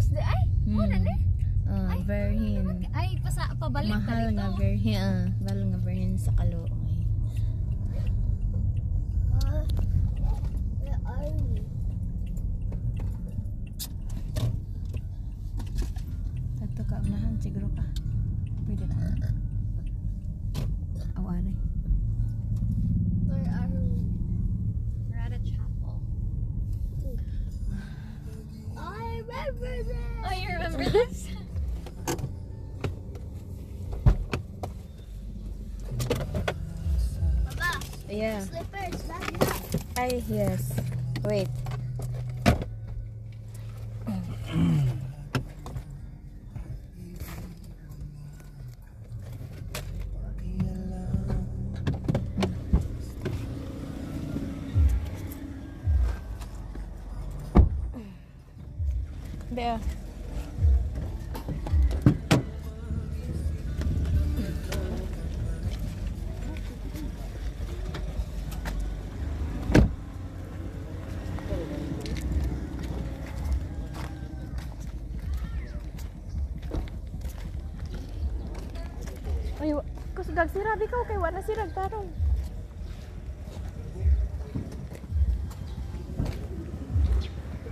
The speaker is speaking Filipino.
house di ay. Muna ni. Ay, Virgin. Ay, pabalik Mahal dito. nga Virgin. Mahal nga Virgin sa Caloocan. Where are we? Ato ka unahan siguro ka. Pwede na. Awari. Where are we? We're at a chapel. I remember this. Oh, you remember this? Papa, Yeah. slippers, back. Ay, yes. Wait. There. Ay, kusugag sirag ikaw kay wala sirag tarong.